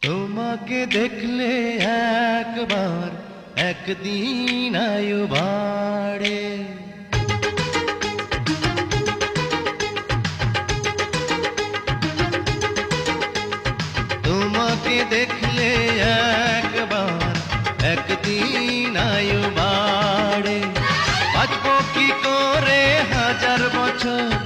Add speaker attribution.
Speaker 1: তোমাকে দেখলে একবার একদিন আয়ু বাড়ে। তোমাকে দেখলে একবার একদিন আয়ু বাড়ে। বাঁচবো কি করে 1000 বছর